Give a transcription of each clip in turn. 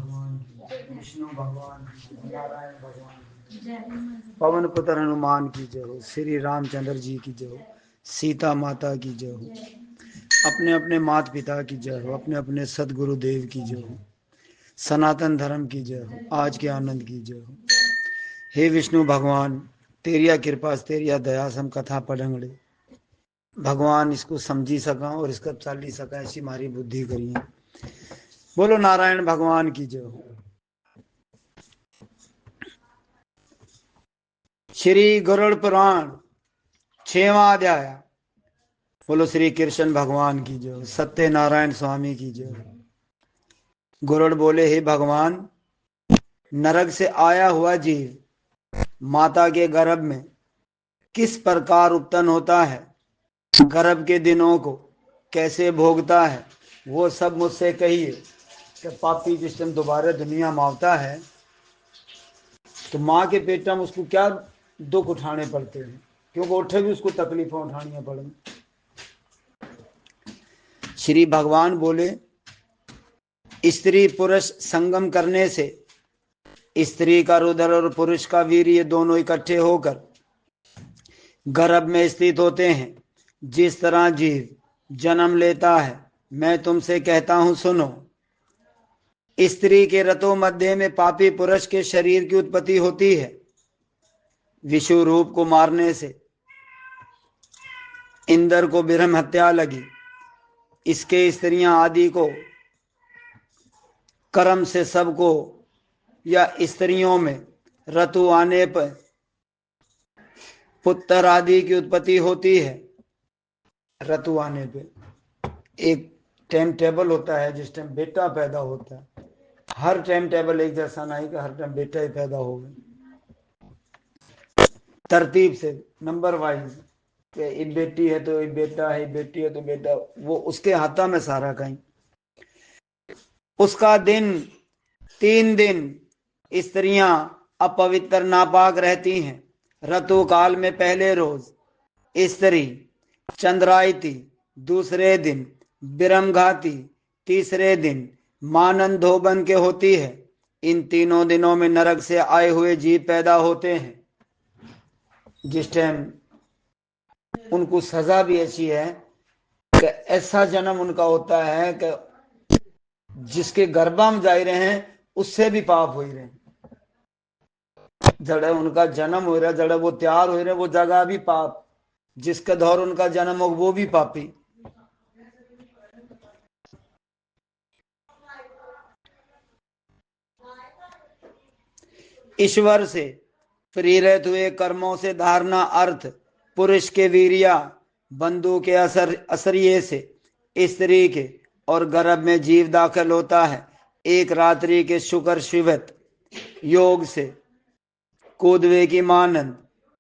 भगवान की, विष्णु भगवान की, नारायण भगवान की, पवन पुत्र हनुमान की जय हो, श्री रामचंद्र जी की जय हो, सीता माता की जय हो, अपने अपने माता पिता की जय हो, अपने अपने सदगुरु देव की जय हो, सनातन धर्म की जय हो, आज के आनंद की जय हो। हे विष्णु भगवान, तेरिया कृपा से तेरिया दया से हम कथा पढ़ेंगे भगवान, इसको समझी सका और इसका चाली सका, ऐसी हमारी बुद्धि करिए। बोलो नारायण भगवान की जय हो। श्री गरुड़ पुराण 6वां अध्याय। बोलो श्री कृष्ण भगवान की जय हो, सत्यनारायण स्वामी की जय हो। गरुड़ बोले, हे भगवान, नरक से आया हुआ जीव माता के गर्भ में किस प्रकार उत्पन्न होता है, गर्भ के दिनों को कैसे भोगता है, वो सब मुझसे कहिए। कि पापी जिस टाइम दोबारा दुनिया में आता है तो माँ के पेट में उसको क्या दुख उठाने पड़ते हैं, क्योंकि उठे भी उसको तकलीफें उठानी पड़े। श्री भगवान बोले, स्त्री पुरुष संगम करने से स्त्री का रुधिर और पुरुष का वीर ये दोनों इकट्ठे होकर गर्भ में स्थित होते हैं। जिस तरह जीव जन्म लेता है, मैं तुमसे कहता हूं सुनो। स्त्री के रतो मध्य में पापी पुरुष के शरीर की उत्पत्ति होती है। विषु रूप को मारने से इंद्र को ब्रह्म हत्या लगी। इसके स्त्रियां आदि को कर्म से सबको या स्त्रियों में ऋतु आने पर पुत्र आदि की उत्पत्ति होती है। ऋतु आने पे एक टाइम टेबल होता है, जिस टाइम बेटा पैदा होता है। हर टाइम टेबल एक जैसा नहीं कि हर टाइम बेटा ही पैदा होगा, तरतीब से नंबर वाइज। एक बेटी है तो एक बेटा है, बेटी है तो बेटा, वो उसके हाथा में सारा कहीं। उसका दिन 3 दिन स्त्रियां अपवित्र नापाक रहती हैं। ऋतु काल में पहले रोज स्त्री चंद्रायती, दूसरे दिन विरमघाती, तीसरे दिन मानन धोबन के होती है। इन तीनों दिनों में नरक से आए हुए जीव पैदा होते हैं। जिस टाइम उनको सजा भी ऐसी है कि ऐसा जन्म उनका होता है कि जिसके गर्भा में जा रहे हैं उससे भी पाप हो रहे हैं। जड़े उनका जन्म हो रहा है, जड़े वो तैयार हो रहे, वो जगह भी पाप, जिसके दौर उनका जन्म हो वो भी पापी। ईश्वर से प्रेरित हुए कर्मों से धारणा अर्थ पुरुष के वीर्या, बंधु के असरिये से स्त्री के और गर्भ में जीव दाखिल होता है। एक रात्रि के शुक्र शिवत योग से कोदवे की मानंद,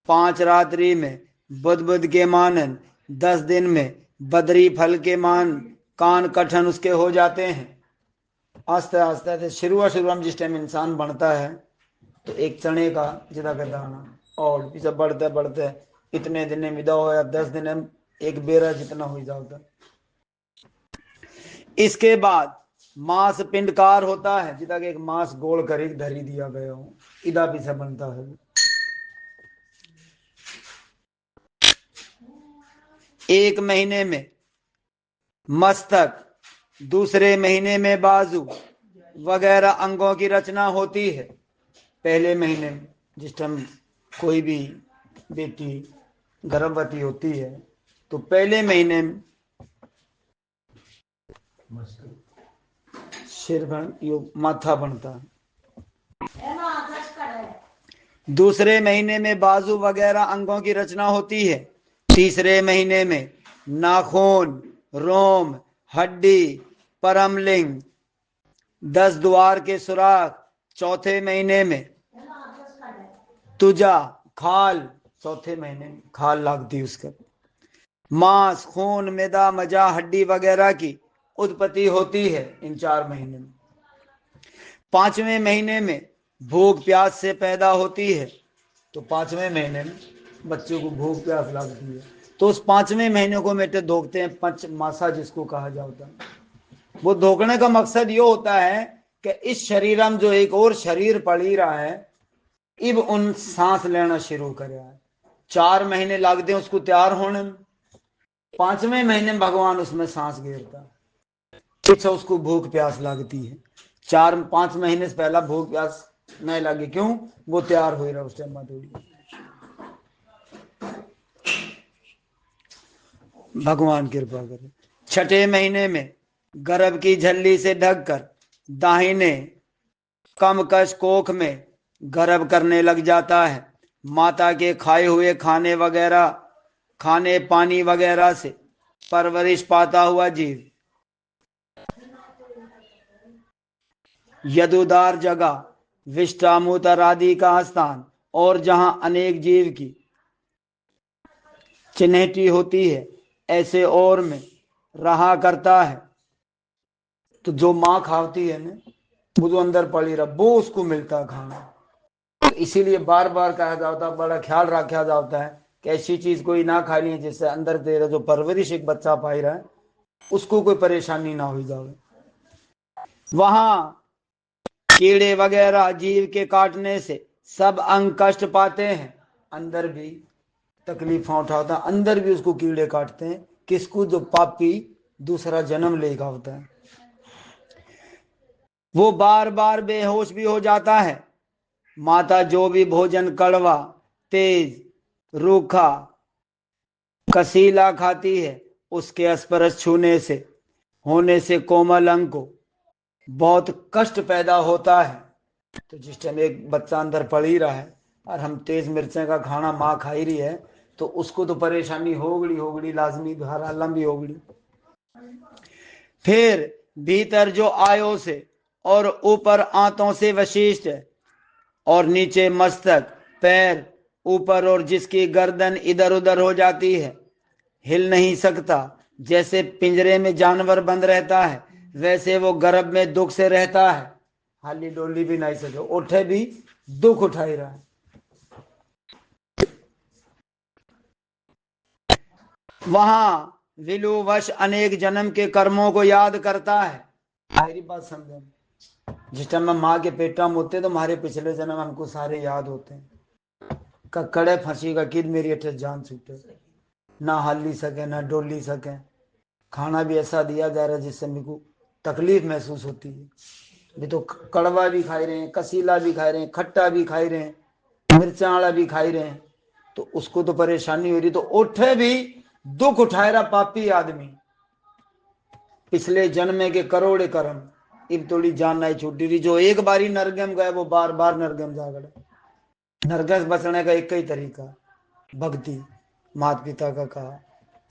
5 रात्रि में बुध बुध के मानंद, 10 दिन में बदरी फल के मान कान कठन उसके हो जाते हैं। आस्ते आस्ते शुरू में जिस टाइम इंसान बनता है तो एक चने का जिदा का दाना, और जब बढ़ते बढ़ते इतने दिन में विदा हो या 10 दिन में एक बेरा जितना हो जाता। इसके बाद मांस पिंडकार होता है, जिदा एक मांस गोल कर धरी दिया गया हो, इदा भी से बनता है। एक महीने में मस्तक, दूसरे महीने में बाजू वगैरह अंगों की रचना होती है। पहले महीने में जिस टाइम कोई भी बेटी गर्भवती होती है तो पहले महीने में सिर बन यो माथा बनता है। दूसरे महीने में बाजू वगैरह अंगों की रचना होती है। तीसरे महीने में नाखून, रोम, हड्डी, परमलिंग, 10 द्वार के सुराख। चौथे महीने में तुजा, खाल, चौथे महीने में खाल लगती उसका। मांस, खून, मैदा, मजा, हड्डी वगैरह की उत्पत्ति होती है इन 4 महीने में। 5वें महीने में भूख प्यास से पैदा होती है। तो 5वें महीने में बच्चों को भूख प्यास लगती है, तो उस 5वें महीने को मेटे धोखते हैं, पंच मासा जिसको कहा जाता है। वो धोखने का मकसद ये होता है कि इस शरीर में जो एक और शरीर पड़ी रहा है, इब उन सांस लेना शुरू करे। 4 महीने लगते हैं उसको तैयार होने में, 5वें महीने में भगवान उसमें सांस घेरता। पीछे उसको भूख प्यास लगती है, 4-5 महीने से पहला भूख प्यास नहीं लगे, क्यों? वो तैयार हो रहा उस टाइम थोड़ी। भगवान कृपा करे। 6ठे महीने में गर्भ की झल्ली से ढककर दाहिने कमकश कोख में गर्भ करने लग जाता है। माता के खाए हुए खाने पानी वगैरह से परवरिश पाता हुआ जीव यदुदार जगह, विष्टामूत्र आदि का स्थान और जहां अनेक जीव की चिन्हटी होती है, ऐसे और में रहा करता है। तो जो माँ खाती है ना, वो जो अंदर पड़ी रहा, वो उसको मिलता खाना। तो इसीलिए बार बार कहा जाता है, बड़ा ख्याल रखा जाता है कि ऐसी चीज कोई ना खा ली जिससे अंदर तेरा जो परवरिश एक बच्चा पाई रहा है उसको कोई परेशानी ना हो जाए। वहां कीड़े वगैरह जीव के काटने से सब अंग कष्ट पाते हैं। अंदर भी तकलीफ उठाता है, अंदर भी उसको कीड़े काटते हैं। किसको? जो पापी दूसरा जन्म लेगा होता है। वो बार बार बेहोश भी हो जाता है। माता जो भी भोजन कड़वा, तेज, रूखा, कसीला खाती है, उसके स्पर्श छूने से होने से कोमल अंग को बहुत कष्ट पैदा होता है। तो जिस टाइम एक बच्चा अंदर पड़ ही रहा है और हम तेज मिर्चें का खाना माँ खा ही रही है, तो उसको तो परेशानी होगड़ी लाजमी, हर आलम भी होगड़ी। फिर भीतर जो आयो से और ऊपर आंतों से वशिष्ठ है और नीचे मस्तक, पैर ऊपर, और जिसकी गर्दन इधर उधर हो जाती है, हिल नहीं सकता। जैसे पिंजरे में जानवर बंद रहता है, वैसे वो गर्भ में दुख से रहता है। हाली डोली भी नहीं सके, उठे भी दुख उठाई रहा है। वहां विलुवश अनेक जन्म के कर्मों को याद करता है। मेरी बात समझो, जिस टाइम हम माँ के पेटा में होते तो हमारे पिछले जन्म हमको सारे याद होते हैं। कड़े फंसी का किद मेरी अठे जान छूटे, ना हाली सके ना डोली सके। खाना भी ऐसा दिया जा रहा है जिससे मेरे को तकलीफ महसूस होती है। भी तो कड़वा भी खाई रहे हैं, कसीला भी खाई रहे हैं, खट्टा भी खाई रहे हैं, मिर्चा वाला भी खाई रहे हैं, तो उसको तो परेशानी हो रही। तो उठे भी दुख उठाए रहा पापी आदमी। पिछले जन्मे के करोड़े कर्म, इब थोड़ी जान नहीं छूटी रही। जो एक बारी नरगम गए वो बार बार नरगम जा गए। नरगस बचने का एक ही तरीका, भक्ति। माता पिता का कहा,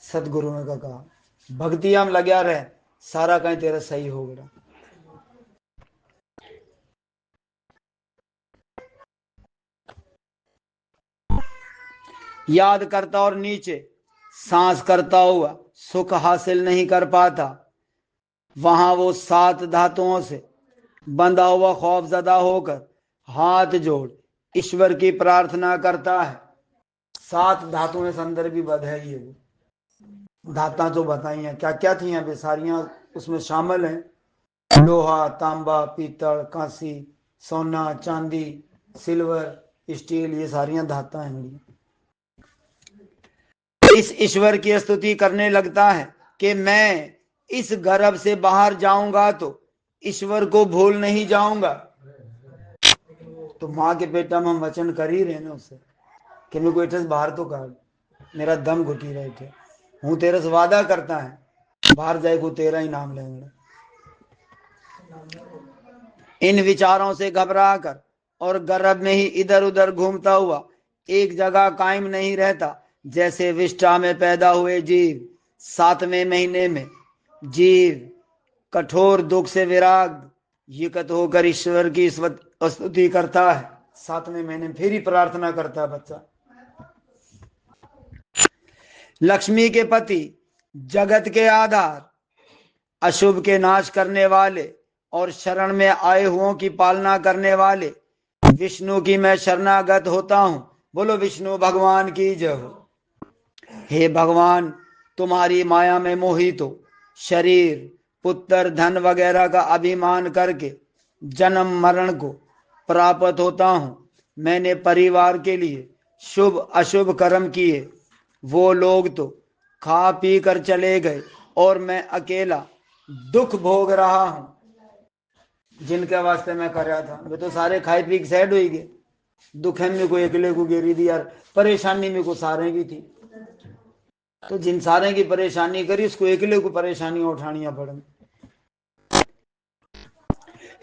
सदगुरुओं का कहा, भक्ति हम लग्या रहे, सारा कहीं तेरा सही हो गया। याद करता और नीचे सांस करता हुआ सुख हासिल नहीं कर पाता। वहां वो 7 धातुओं से बंधा हुआ खौफजदा होकर हाथ जोड़ ईश्वर की प्रार्थना करता है। 7 धातुएं से अंदर भी बधाई है। वो धाता जो बताई हैं क्या क्या थी, अभी सारियां उसमें शामिल हैं। लोहा, तांबा, पीतल, कांसी, सोना, चांदी, सिल्वर, स्टील, ये सारियां धाता हैं। इस ईश्वर की स्तुति करने लगता है कि मैं इस गर्भ से बाहर जाऊंगा तो ईश्वर को भूल नहीं जाऊंगा। तो माँ के पेटा में हम वचन कर ही रहे ना उससे कि मेरे को इठे से बाहर तो काट, मेरा दम घुटी रहे थे, हूँ तेरे से वादा करता है बाहर जाए को तेरा ही नाम लेंगे। इन विचारों से घबरा कर और गर्भ में ही इधर उधर घूमता हुआ एक जगह कायम नहीं रहता। जैसे विष्ठा में पैदा हुए जीव 7वें महीने में जीव कठोर दुख से विराग युक्त होकर ईश्वर की स्तुति करता है। 7वें महीने में फिर ही प्रार्थना करता है बच्चा। लक्ष्मी के पति, जगत के आधार, अशुभ के नाश करने वाले और शरण में आए हुओं की पालना करने वाले विष्णु की मैं शरणागत होता हूं। बोलो विष्णु भगवान की जय हो। हे भगवान, तुम्हारी माया में मोहित हो शरीर, पुत्र, धन वगैरह का अभिमान करके जन्म मरण को प्राप्त होता हूं। मैंने परिवार के लिए शुभ अशुभ कर्म किए, वो लोग तो खा पी कर चले गए और मैं अकेला दुख भोग रहा हूं। जिनके वास्ते मैं कर रहा था वे तो सारे खाए पी के सैड हो गए। दुख है मेरे को अकेले को गेरी दी यार, परेशानी मेरे को सारे की थी। तो जिन सारे की परेशानी करी उसको अकेले को परेशानी उठानिया पड़।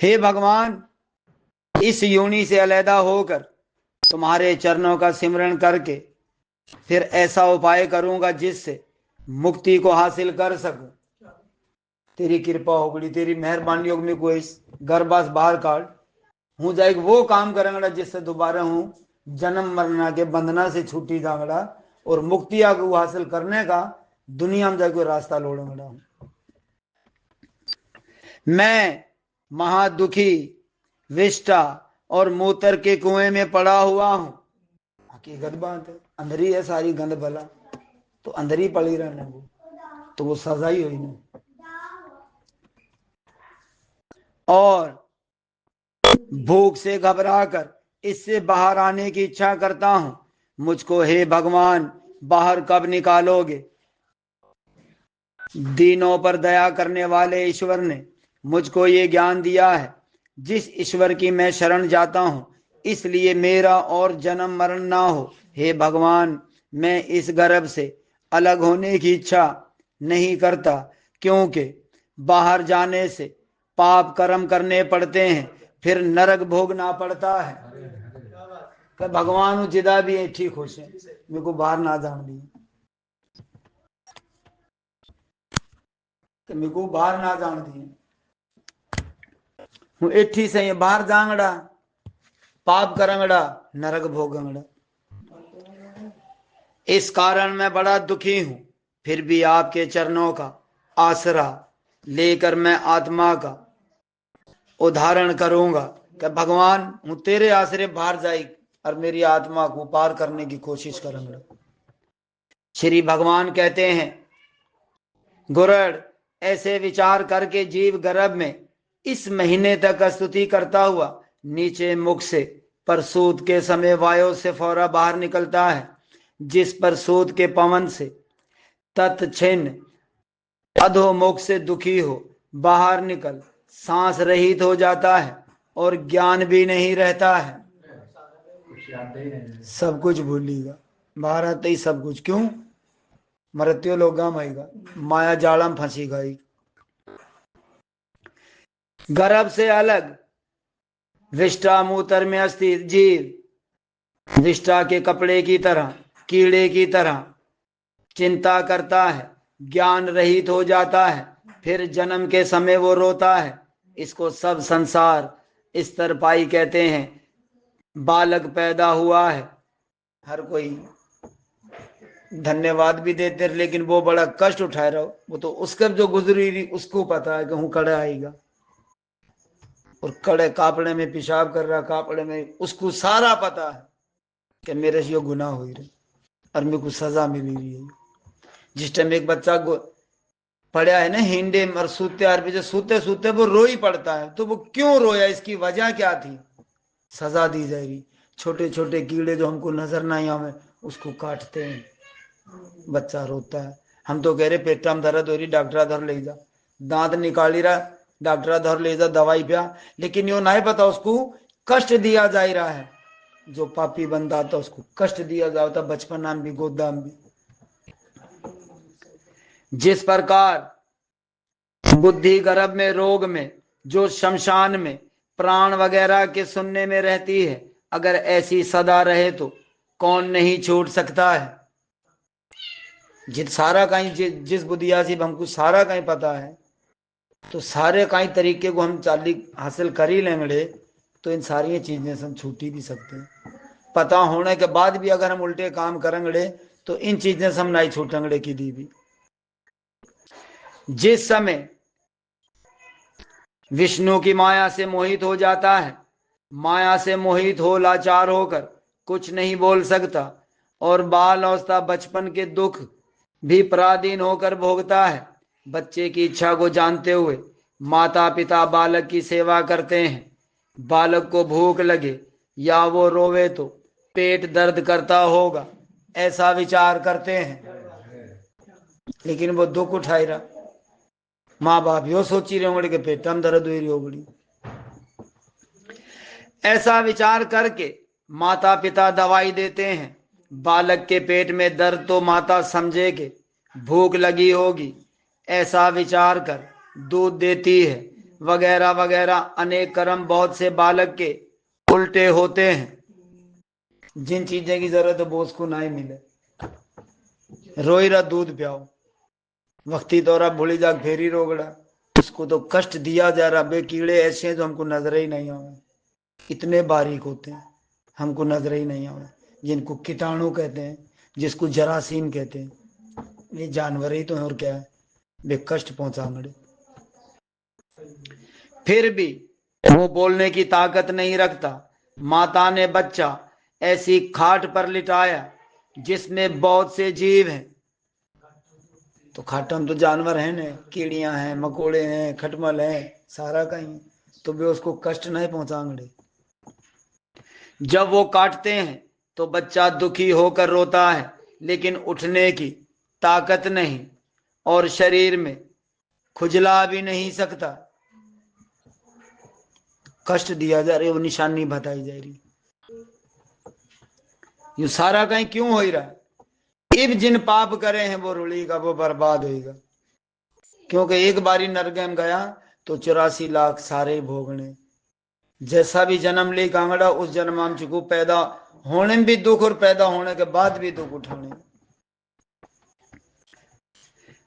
हे भगवान, इस योनि से अलहदा होकर तुम्हारे चरणों का सिमरण करके फिर ऐसा उपाय करूंगा जिससे मुक्ति को हासिल कर सकूं। तेरी कृपा हो गई, तेरी मेहरबानी होगी, मेरे को इस गर्भास बाहर काट हूँ जाएगा वो काम करेंगे जिससे दोबारा हूँ जन्म मरना के बंधना से छूटी जाऊंगा और मुक्तिया को हासिल करने का दुनिया में जाके रास्ता लोड़ूंगा। मैं महादुखी विष्टा और मूत्र के कुएं में पड़ा हुआ हूं। हकीकत बात है, अंदर ही है सारी गंद भला, तो अंदर ही पड़ी रहना वो, तो वो सजा ही हुई ना। और भूख से घबराकर इससे बाहर आने की इच्छा करता हूं। मुझको हे भगवान बाहर कब निकालोगे? दीनों पर दया करने वाले ईश्वर ने मुझको ये ज्ञान दिया है। जिस ईश्वर की मैं शरण जाता हूं इसलिए मेरा और जन्म मरण ना हो। हे भगवान, मैं इस गर्भ से अलग होने की इच्छा नहीं करता, क्योंकि बाहर जाने से पाप कर्म करने पड़ते हैं, फिर नरक भोगना पड़ता है। कि भगवान जिदा भी है ठीक खुश है, मेरे को बाहर ना जान दी, मेरे को बाहर ना जान दी, हूँ एठी से बाहर जांगड़ा पाप करंगड़ा नरक भोगंगड़ा। इस कारण मैं बड़ा दुखी हूं, फिर भी आपके चरणों का आसरा लेकर मैं आत्मा का उदाहरण करूंगा कि भगवान हूँ तेरे आसरे बाहर जाई और मेरी आत्मा को पार करने की कोशिश करूंगा। श्री भगवान कहते हैं, गुरड़ ऐसे विचार करके जीव गर्भ में इस महीने तक स्तुति करता हुआ नीचे मुख से परसूत के समय वायु से फौरा बाहर निकलता है। जिस परसूत के पवन से तत्छिन्न अधोमुख से दुखी हो बाहर निकल सांस रहित हो जाता है और ज्ञान भी नहीं रहता है। सब कुछ भूलिएगा, बाहर आते ही सब कुछ। क्यों? मृत्यु लोगाम आएगा, माया जालम फंसी गई। गर्भ से अलग विष्टा मूत्र में अस्थित जीव विष्टा के कपड़े की तरह कीड़े की तरह चिंता करता है, ज्ञान रहित हो जाता है, फिर जन्म के समय वो रोता है। इसको सब संसार स्तरपाई कहते हैं। बालक पैदा हुआ है, हर कोई धन्यवाद भी देते, लेकिन वो बड़ा कष्ट उठा रहा हो, वो तो उसका जो गुजरी उसको पता है कि हूँ कड़ा आएगा, और कड़े कापड़े में पेशाब कर रहा, कापड़े में उसको सारा पता है कि मेरे से यो गुनाह हो रहे और मेरे को सजा मिल रही है। जिस टाइम एक बच्चा पड़ा है ना हिंडे और सूते आर जो सूते सूते वो रो ही पड़ता है, तो वो क्यों रोया, इसकी वजह क्या थी? सजा दी जाएगी। छोटे छोटे कीड़े जो हमको नजर नहीं आवे उसको काटते हैं, बच्चा रोता है। हम तो कह रहे पेटा में दर्द हो रही, डॉक्टर धर ले जा, दांत निकाली रहा, डॉक्टर धर ले जा, दवाई पिया, लेकिन यो नहीं पता उसको कष्ट दिया जा रहा है। जो पापी बनता था उसको कष्ट दिया जाता, बचपन नाम भी गोदाम भी। जिस प्रकार बुद्धि गर्भ में रोग में जो शमशान में प्राण वगैरह के सुनने में रहती है, अगर ऐसी सदा रहे तो कौन नहीं छोड़ सकता है। जिस सारा कहीं जिस बुद्धिया से हमको सारा कहीं पता है, तो सारे कहीं तरीके को हम चाली हासिल कर ही लेंगे, तो इन सारी चीजें से हम छूट ही भी सकते हैं। पता होने के बाद भी अगर हम उल्टे काम करेंगे तो इन चीजें से हम नहीं छूटेंगे की दी भी। जिस समय विष्णु की माया से मोहित हो जाता है, माया से मोहित हो लाचार होकर कुछ नहीं बोल सकता, और बाल अवस्था बचपन के दुख भी पराधीन होकर भोगता है। बच्चे की इच्छा को जानते हुए माता पिता बालक की सेवा करते हैं, बालक को भूख लगे या वो रोवे तो पेट दर्द करता होगा, ऐसा विचार करते हैं, लेकिन वो दुख उठाई रहा। माँ बाप यो सोची रहे होंगे कि पेट में दर्द हुई होगी, ऐसा विचार करके माता पिता दवाई देते हैं। बालक के पेट में दर्द तो माता समझे कि भूख लगी होगी, ऐसा विचार कर दूध देती है, वगैरह वगैरह अनेक कर्म बहुत से बालक के उल्टे होते हैं। जिन चीजें की जरूरत है वो उसको ना ही मिले, रोई रहा दूध पियाओ, वक्ती तोरा भूली जाग फेरी रोगड़ा, उसको तो कष्ट दिया जा रहा। बे कीड़े ऐसे हैं जो हमको नजर ही नहीं आवे, इतने बारीक होते हैं, हमको नजर ही नहीं आवे, जिनको कीटाणु कहते हैं, जिसको जरासीम कहते हैं, ये जानवर ही तो है और क्या है, वे कष्ट पहुंचाने। फिर भी वो बोलने की ताकत नहीं रखता। माता ने बच्चा ऐसी खाट पर लिटाया जिसमें बहुत से जीव हैं, तो खाटम तो जानवर हैं ने, कीड़ियां हैं, मकोड़े हैं, खटमल हैं, सारा कहीं, तो वे उसको कष्ट नहीं पहुंचाएंगे। जब वो काटते हैं तो बच्चा दुखी होकर रोता है, लेकिन उठने की ताकत नहीं और शरीर में खुजला भी नहीं सकता। कष्ट दिया जा रहा है, वो निशानी बताई जा रही, ये सारा कहीं क्यों हो रहा है? इब जिन पाप करे हैं वो रुलेगा, वो बर्बाद होगा, क्योंकि एक बारी नरक गया तो 84 लाख सारे भोगने। जैसा भी जन्म ले कांगड़ा, उस जन्म हम चुको, पैदा होने में भी दुख और पैदा होने के बाद भी दुख उठाने।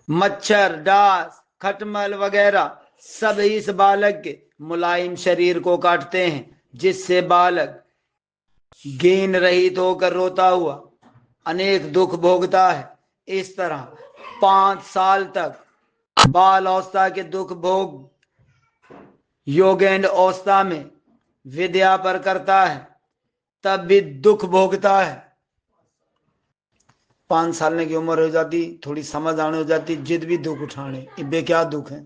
मच्छर, डास, खटमल वगैरह सब इस बालक के मुलायम शरीर को काटते हैं, जिससे बालक गेन रहित होकर रोता हुआ अनेक दुख भोगता है। इस तरह 5 साल तक बाल अवस्था के दुख भोग योगेंद्र अवस्था में विद्या पर करता है, तब भी दुख भोगता है। 5 साल की उम्र हो जाती, थोड़ी समझ आने हो जाती, जिद भी दुख उठाने, इबे क्या दुख है।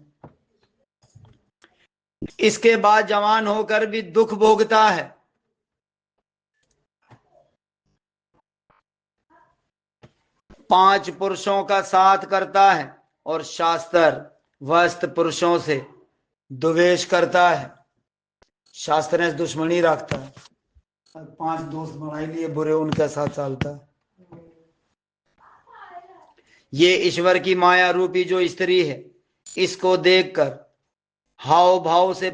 इसके बाद जवान होकर भी दुख भोगता है। पांच पुरुषों का साथ करता है और शास्त्र वस्त पुरुषों से द्वेष करता है। शास्त्र ने दुश्मनी रखता है, 5 दोस्त बनाए लिए बुरे, उनके साथ चलता है। ये ईश्वर की माया रूपी जो स्त्री है, इसको देखकर हाव भाव से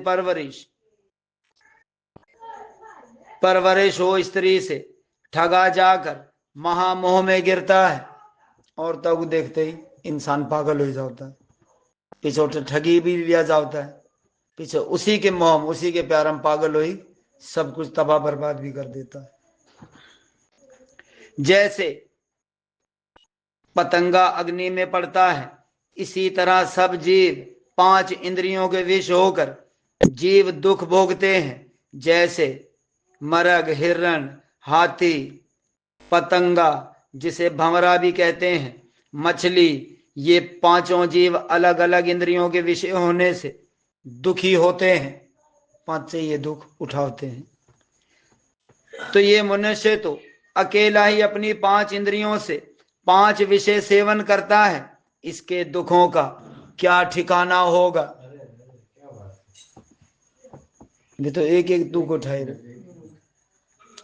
परवरिश हो स्त्री से ठगा जाकर महामोह में गिरता है, और तब देखते ही इंसान पागल हो जाता है, पीछे ठगी भी लिया जाता है, पीछे उसी के मोह, उसी के प्यार में पागल हो ही सब कुछ तबाह बर्बाद भी कर देता है। जैसे पतंगा अग्नि में पड़ता है, इसी तरह सब जीव 5 इंद्रियों के विष होकर जीव दुख भोगते हैं। जैसे मरग, हिरण, हाथी, पतंगा जिसे भंवरा भी कहते हैं, मछली, ये 5 जीव अलग अलग इंद्रियों के विषय होने से दुखी होते हैं, 5 से ये दुख उठाते हैं। तो ये मनुष्य तो अकेला ही अपनी 5 इंद्रियों से 5 विषय सेवन करता है, इसके दुखों का क्या ठिकाना होगा। ये तो एक एक दुख उठाए रहे,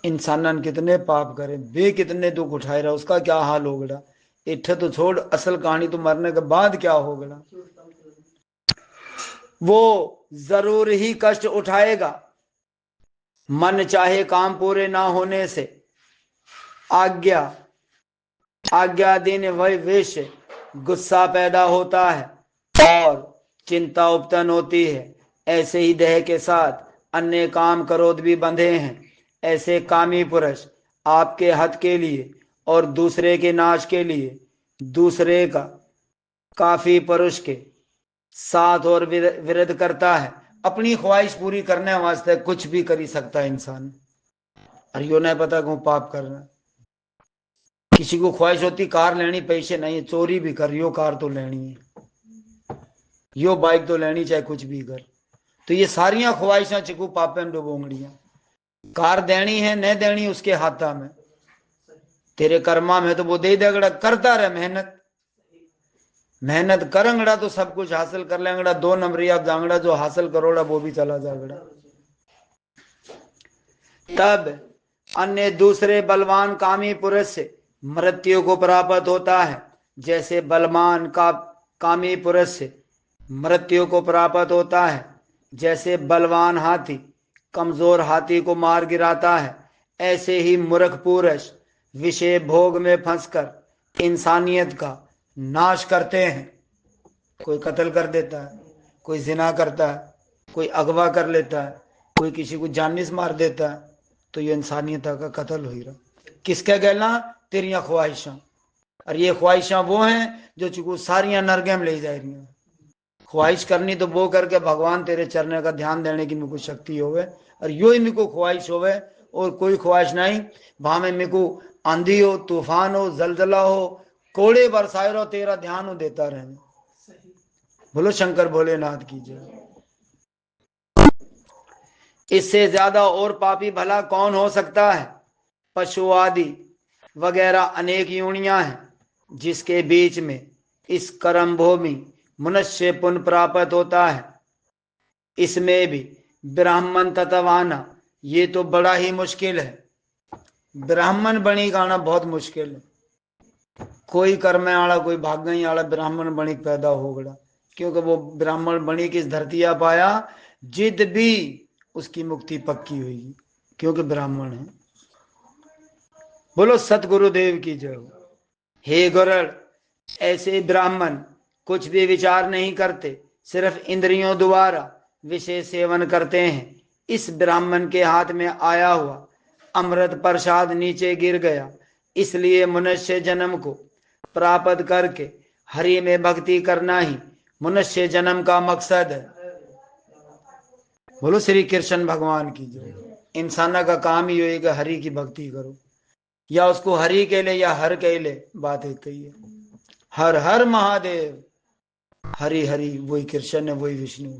इंसान कितने पाप करे, वे कितने दुख उठाए रहा, उसका क्या हाल होगा। इट्ठे तो छोड़, असल कहानी तो मरने के बाद क्या होगा, वो जरूर ही कष्ट उठाएगा। मन चाहे काम पूरे ना होने से आज्ञा देने वही विष गुस्सा पैदा होता है और चिंता उत्पन्न होती है। ऐसे ही देह के साथ अन्य काम क्रोध भी बंधे हैं। ऐसे कामी पुरुष आपके हित के लिए और दूसरे के नाश के लिए दूसरे का काफी पुरुष के साथ और विरोध करता है। अपनी ख्वाहिश पूरी करने वास्ते कुछ भी कर सकता है इंसान, और यो नहीं पता क्यों पाप करना। किसी को ख्वाहिश होती कार लेनी, पैसे नहीं, चोरी भी कर रही हो कार तो लेनी है, यो बाइक तो लेनी चाहे कुछ भी कर। तो ये सारियां ख्वाहिशां चिकू पापे में डुबोंगड़ियां। कार देनी है न देनी उसके हाथा में, तेरे कर्मा में तो वो दे देगड़ा। करता रहे मेहनत, मेहनत करंगड़ा तो सब कुछ हासिल कर लेंगड़ा। 2 नंबरी आप जांगड़ा जो हासिल करोड़ा वो भी चला जागड़ा। तब अन्य दूसरे बलवान कामी पुरुष से मृत्यु को प्राप्त होता है, जैसे बलवान का कामी पुरुष से मृत्यु को प्राप्त होता है। जैसे बलवान हाथी कमजोर हाथी को मार गिराता है, ऐसे ही मूर्ख पुरुष विषय भोग में फंसकर इंसानियत का नाश करते हैं। कोई कत्ल कर देता है, कोई जिना करता है, कोई अगवा कर लेता है, कोई किसी को जानिस मार देता है, तो ये इंसानियत का कत्ल हो ही रहा। किसके गैला? तेरिया ख्वाहिशां। और ये ख्वाहिशां वो हैं जो चुकू सारियां नरगे में ले जा रही हैं। ख्वाहिश करनी तो वो करके भगवान तेरे चरने का ध्यान देने की मेरे को शक्ति होवे, और यो ही मेरे को ख्वाहिश होवे और कोई ख्वाहिश नहीं। वहां में मेरे को आंधी हो, तूफान हो, जलजला हो, कोड़े बरसाए रहो, तेरा ध्यान हो देता रहे। बोलो शंकर भोलेनाथ की जय। इससे ज्यादा और पापी भला कौन हो सकता है? पशु आदि वगैरह अनेक योनियां हैं जिसके बीच में इस कर्म भूमि मनुष्य पुण्य प्राप्त होता है। इसमें भी ब्राह्मण तत्व आना ये तो बड़ा ही मुश्किल है। ब्राह्मण बनी गाना बहुत मुश्किल है। कोई कर्म वाला, कोई भागई वाला ब्राह्मण बनी पैदा हो गया, क्योंकि वो ब्राह्मण बनी किस धरती आ पाया जिद भी उसकी मुक्ति पक्की हुई, क्योंकि ब्राह्मण है। बोलो सतगुरुदेव की जय। हे गुरु, ऐसे ब्राह्मण कुछ भी विचार नहीं करते, सिर्फ इंद्रियों द्वारा विषय सेवन करते हैं। इस ब्राह्मण के हाथ में आया हुआ अमृत प्रसाद नीचे गिर गया, इसलिए मनुष्य जन्म को प्राप्त करके हरि में भक्ति करना ही मनुष्य जन्म का मकसद है। बोलो श्री कृष्ण भगवान की जय। इंसान का काम ही है कि हरि की भक्ति करो, या उसको हरि के लिए या हर के लिए, बात एक ही है। हर हर महादेव, हरि हरि वही कृष्ण है, वही विष्णु।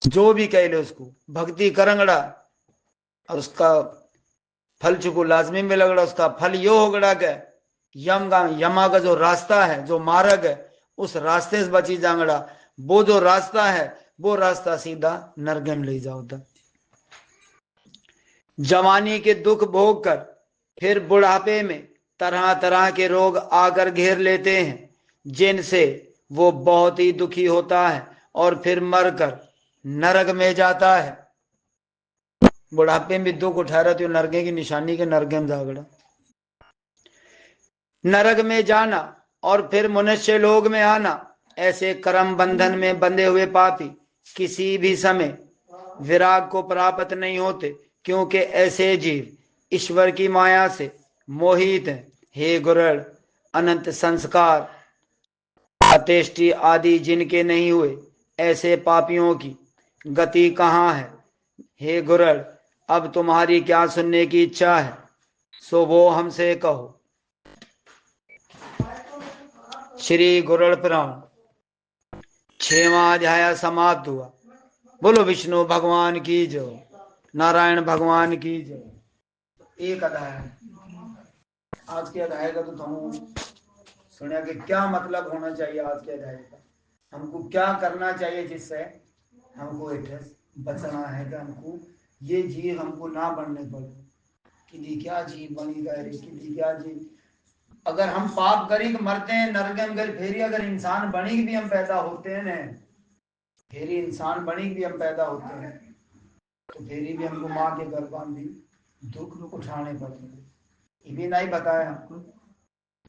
जो भी कह ले उसको भक्ति करंगड़ा और उसका फल चुको लाजमी में लगड़ा। उसका फल यो होगड़ा के यमा का जो रास्ता है, जो मार्ग है, उस रास्ते से बची जांगड़ा। वो जो रास्ता है वो रास्ता सीधा नरक में ले जाओ। जवानी के दुख भोग कर फिर बुढ़ापे में तरह तरह के रोग आकर घेर लेते हैं, जिनसे वो बहुत ही दुखी होता है और फिर मरकर नरक में जाता है। बुढ़ापे में दुख उठा रहा तो नरके की निशानी के नरक में जागड़ा। नरक में जाना और फिर मनुष्य लोक में आना, ऐसे कर्म बंधन में बंधे हुए पापी किसी भी समय विराग को प्राप्त नहीं होते, क्योंकि ऐसे जीव ईश्वर की माया से मोहित हैं। हे गुरुड़, अनंत संस्कार अतेष्टि आदि जिनके नहीं हुए, ऐसे पापियों की गति कहाँ है? हे गुरुड़, अब तुम्हारी क्या सुनने की इच्छा है, सो वो हमसे कहो। श्री गुरुड़ पुराण 6वां अध्याय समाप्त हुआ। बोलो विष्णु भगवान की जय, नारायण भगवान की जय। एक अध्याय आज के अध्याय का तो तुम सुनिया कि क्या मतलब होना चाहिए आज के अध्याय का, हमको क्या करना चाहिए जिससे हमको बचना है कि हमको ये जीव हमको ना बनने पड़े। कि क्या जीव बनी गए रे, कि क्या जीव। अगर हम पाप करी तो मरते हैं नरक में गए, फिर अगर इंसान बनी भी हम पैदा होते हैं न, फिर इंसान बनी भी हम पैदा होते हैं, तो फिर भी हमको माँ के गर्भान भी दुख उठाने पड़ते हैं। ये भी नहीं बताया हमको।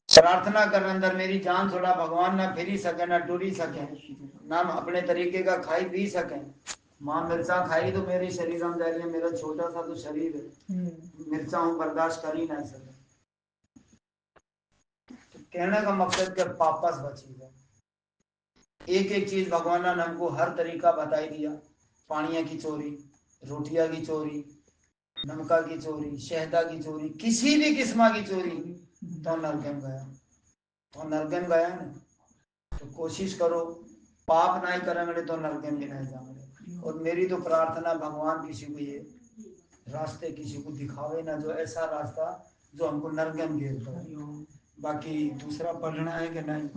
प्रार्थना कर अंदर मेरी जान थोड़ा भगवान ना फिर सके, ना टूरी सके, ना अपने तरीके का खाई पी सके। माँ मिर्चा खाई तो मेरे शरीर में जाए, मेरा छोटा सा तो शरीर है, मिर्चा हूँ बर्दाश्त कर ही नहीं सके। तो कहने का मकसद कर पापा से बचेगा। एक एक चीज भगवान ने हमको हर तरीका बताई दिया। पानिया की चोरी, रोटिया की चोरी, नमका की चोरी, शहदा की चोरी, किसी भी किस्म की चोरी तो नरक में गया, तो नरक में गया ना। तो कोशिश करो पाप नहीं करेंगे तो नरक में नहीं जाएंगे। और मेरी तो प्रार्थना भगवान किसी को ये रास्ते किसी को दिखावे ना, जो ऐसा रास्ता जो हमको नरक में गिर पाए। बाकी दूसरा पढ़ना है कि नहीं?